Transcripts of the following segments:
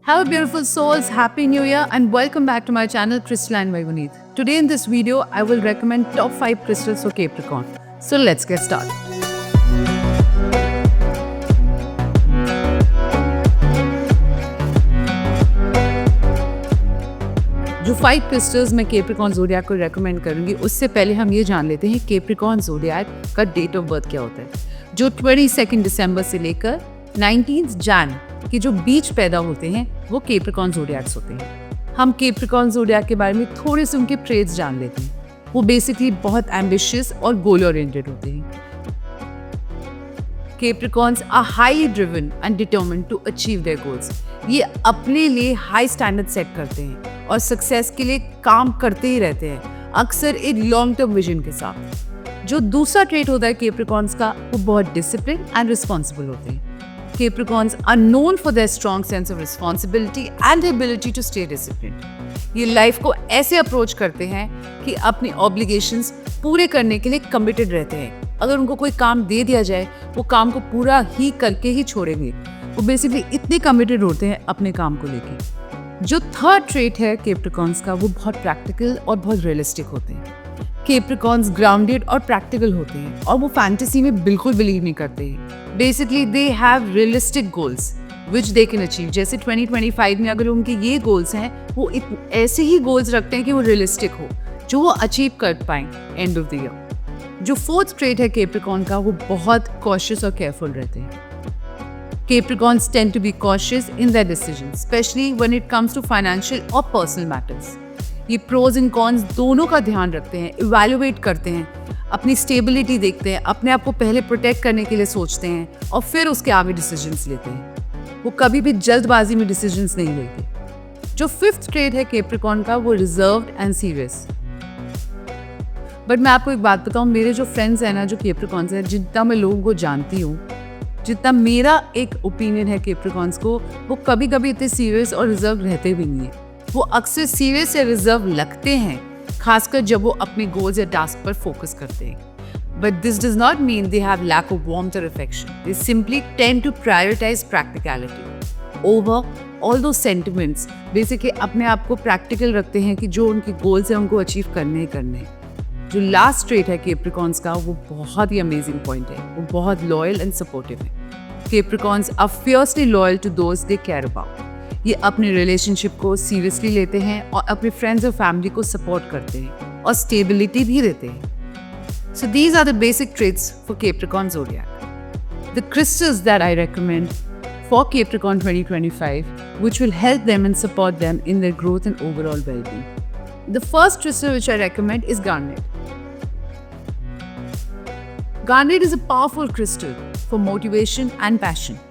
Hello beautiful souls, Happy New Year and welcome back to my channel Crystalline By Guneet. Today in this video, I will recommend top 5 crystals for Capricorn. So let's get started. जो 5 crystals मैं Capricorn zodiac को recommend करूंगी उससे पहले हम ये जान लेते हैं कैप्रिकॉर्न ज़ोडिएक का डेट ऑफ बर्थ क्या होता है। जो 22 दिसंबर से लेकर 19 जन के जो बीच पैदा होते हैं वो कैप्रिकॉर्न ज़ोडिएक्स होते हैं। हम कैप्रिकॉर्न ज़ोडिएक के बारे में थोड़े से उनके ट्रेट्स जान लेते हैं। वो बेसिकली बहुत एम्बिशियस और गोल ओरिएंटेड होते हैं। Capricorns are highly driven and determined to achieve their goals. ये अपने लिए हाई स्टैंडर्ड सेट करते हैं और सक्सेस के लिए काम करते ही रहते हैं, अक्सर एक लॉन्ग टर्म विजन के साथ। जो दूसरा ट्रेट होता है Capricorns का, वो बहुत डिसिप्लिन एंड रिस्पॉन्सिबल होते हैं। Capricorns are known for their strong sense of responsibility and ability to stay disciplined. ये लाइफ को ऐसे अप्रोच करते हैं कि अपनी ऑब्लिगेशंस पूरे करने के लिए कमिटेड रहते हैं। अगर उनको कोई काम दे दिया जाए, वो काम को पूरा ही करके ही छोड़ेंगे। वो बेसिकली इतने कमिटेड होते हैं अपने काम को लेके। जो थर्ड ट्रेट है Capricorns का, वो बहुत प्रैक्टिकल और बहुत रियलिस्टिक होते हैं। Capricorns ग्राउंडेड और प्रैक्टिकल होते हैं और वो फैंटेसी में बिल्कुल बिलीव नहीं करते हैं। Basically they have realistic goals which they can achieve. जैसे 2025 में अगर उनके ये गोल्स हैं, वो ऐसे ही गोल्स रखते हैं कि वो रियलिस्टिक हो, जो वो अचीव कर पाएं एंड ऑफ द ईयर। जो फोर्थ ट्रेट है Capricorn का, वो बहुत कॉशियस और केयरफुल रहते हैं। Capricorns tend to be cautious in their decisions, especially when it comes to financial or personal matters. ये प्रोज एंड कॉन्स दोनों का ध्यान रखते हैं, इवैल्यूएट करते हैं, अपनी स्टेबिलिटी देखते हैं, अपने आप को पहले प्रोटेक्ट करने के लिए सोचते हैं और फिर उसके आगे डिसीजंस लेते हैं। वो कभी भी जल्दबाजी में डिसीजंस नहीं लेते। जो फिफ्थ ट्रेट है Capricorn का, वो रिजर्व्ड एंड सीरियस। बट मैं आपको एक बात बताऊं, मेरे जो फ्रेंड्स हैं ना, जो Capricorns हैं, जितना मैं लोगों को जानती हूँ, जितना मेरा एक ओपिनियन है Capricorns को, वो कभी कभी इतने सीरियस और रिजर्व रहते भी नहीं है। वो अक्सर सीरियस या रिजर्व लगते हैं, खासकर जब वो अपने गोल्स या टास्क पर फोकस करते हैं। But this does not mean they have lack of warmth और affection. They simply tend to prioritise practicality over all those sentiments. Basically अपने आप को प्रैक्टिकल रखते हैं कि जो उनके गोल्स हैं उनको अचीव करने ही करने हैं। जो लास्ट ट्रेट है Capricorns का, वो बहुत ही अमेजिंग पॉइंट है। वो बहुत लॉयल एंड सपोर्टिव है। Capricorns are fiercely loyal to those they care about. ये अपने रिलेशनशिप को सीरियसली लेते हैं और अपने फ्रेंड्स और फैमिली को सपोर्ट करते हैं और स्टेबिलिटी भी देते हैं। So these are the basic traits for Capricorn Zodiac. The crystals that I recommend for Capricorn 2025, which will help them and support them in their growth and overall well-being. The first crystal which I recommend is garnet. Garnet is a powerful crystal for motivation and passion.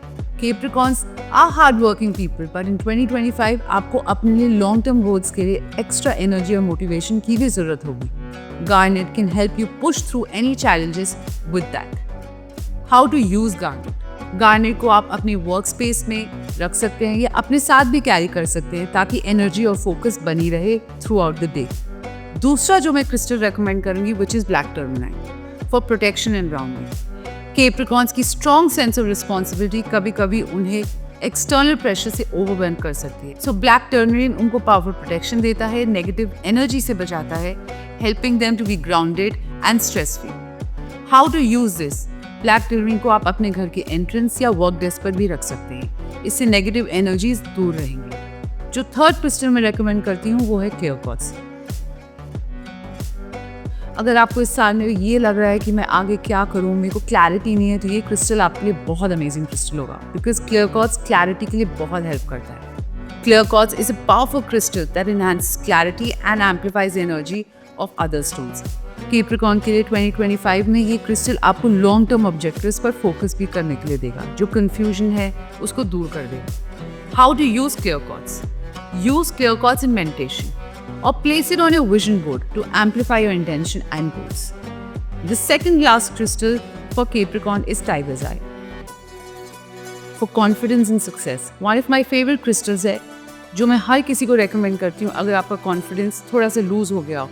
Capricorns are hardworking people, but in 2025 आपको अपने लिए long term goals के लिए extra energy और motivation की भी जरूरत होगी। Garnet can help you push through any challenges with that. How to use garnet? Garnet को आप अपनी वर्क स्पेस में रख सकते हैं या अपने साथ भी कैरी कर सकते हैं ताकि एनर्जी और फोकस बनी रहे थ्रू आउट द डे। दूसरा जो मैं क्रिस्टल रेकमेंड करूंगी which is black tourmaline for protection and grounding. Capricorns की स्ट्रॉन्ग सेंस ऑफ रिस्पॉन्सिबिलिटी कभी कभी उन्हें एक्सटर्नल प्रेशर से ओवरवेल्म कर सकती है। सो ब्लैक टर्मलाइन उनको पावरफुल प्रोटेक्शन देता है, नेगेटिव एनर्जी से बचाता है, helping them to be grounded and stress free. How to use this? Black tourmaline को आप अपने घर के एंट्रेंस या वर्क डेस्क पर भी रख सकते हैं। इससे नेगेटिव एनर्जीज दूर रहेंगी। जो थर्ड क्रिस्टल मैं रेकमेंड करती हूँ वो है क्लियर क्वार्ट्ज। अगर आपको इस साल में ये लग रहा है कि मैं आगे क्या करूँ, मेरे को क्लैरिटी नहीं है, तो ये क्रिस्टल आपके लिए बहुत अमेजिंग क्रिस्टल होगा, बिकॉज क्लियर क्वार्ट्ज क्लैरिटी के लिए बहुत हेल्प करता है। Clear quartz is a powerful crystal that enhance clarity and amplifies energy of other stones. Capricorn के लिए 2025 में ये क्रिस्टल आपको लॉन्ग टर्म ऑब्जेक्टिव्स पर फोकस भी करने के लिए देगा। जो कंफ्यूजन है उसको दूर कर देगा। How to use clear quartz? Use clear quartz in meditation or place it on your vision board to amplify your intention and goals. The second last crystal for Capricorn is Tiger's Eye. For confidence and success. One of my favorite crystals है जो मैं हर किसी को recommend करती हूँ अगर आपका confidence थोड़ा सा lose हो गया हो।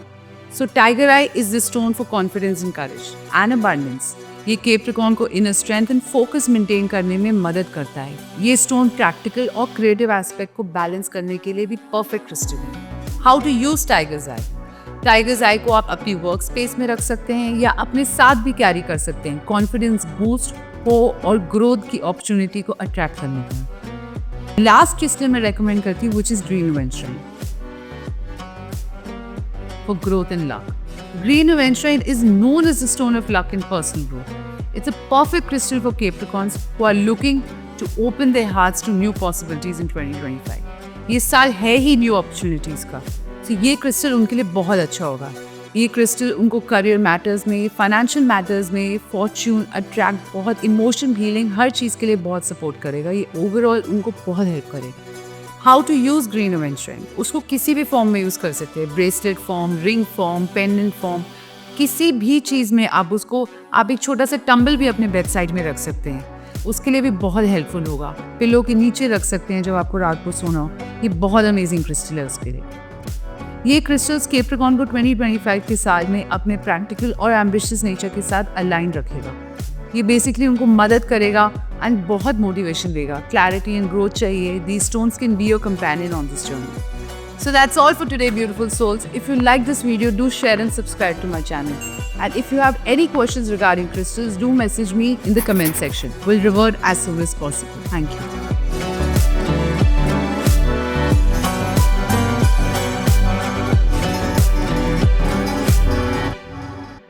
So Tiger Eye is the stone for confidence and courage and abundance. ये कैप्रिकॉर्न को inner strength and focus maintain करने में मदद करता है। ये स्टोन प्रैक्टिकल और क्रिएटिव एस्पेक्ट को बैलेंस करने के लिए भी परफेक्ट क्रिस्टल है। How to use tiger's eye. Tiger's eye को आप अपनी वर्क स्पेस में रख सकते हैं या अपने साथ भी कैरी कर सकते हैं, कॉन्फिडेंस बूस्ट हो और ग्रोथ की अपॉर्चुनिटी को अट्रैक्ट करने का। लास्ट क्रिस्टल मैं रेकमेंड करती हूँ which is green aventurine for growth and luck. Green Aventurine is known as the stone of luck and personal growth. It's a perfect crystal for Capricorns who are looking to open their hearts to new possibilities in 2025. ये साल है ही new opportunities का, तो ये crystal उनके लिए बहुत अच्छा होगा। ये क्रिस्टल उनको करियर मैटर्स में, फाइनेंशियल मैटर्स में, फॉर्च्यून, अट्रैक्ट, बहुत इमोशन हीलिंग, हर चीज़ के लिए बहुत सपोर्ट करेगा। ये ओवरऑल उनको बहुत हेल्प करेगा। How to use green aventurine. उसको किसी भी फॉर्म में यूज़ कर सकते हैं, bracelet form, ring form, pendant form, किसी भी चीज़ में आप एक छोटा सा टंबल भी अपने बेड साइड में रख सकते हैं, उसके लिए भी बहुत हेल्पफुल होगा। पिलो के नीचे रख सकते हैं जब आपको रात को सोना हो। ये बहुत अमेजिंग क्रिस्टल है उसके लिए। ये क्रिस्टल्स कैप्रिकॉर्न को 2025 के साल में अपने प्रैक्टिकल और एम्बिशियस नेचर के साथ अलाइन रखेगा। ये बेसिकली उनको मदद करेगा एंड बहुत मोटिवेशन देगा। क्लैरिटी एंड ग्रोथ चाहिए। These stones can be your companion on this journey. So that's all for today, beautiful souls. If you like this video, do share and subscribe to my channel. And if you have any questions regarding crystals, do message me in the comment section. We'll revert as soon as possible. Thank you.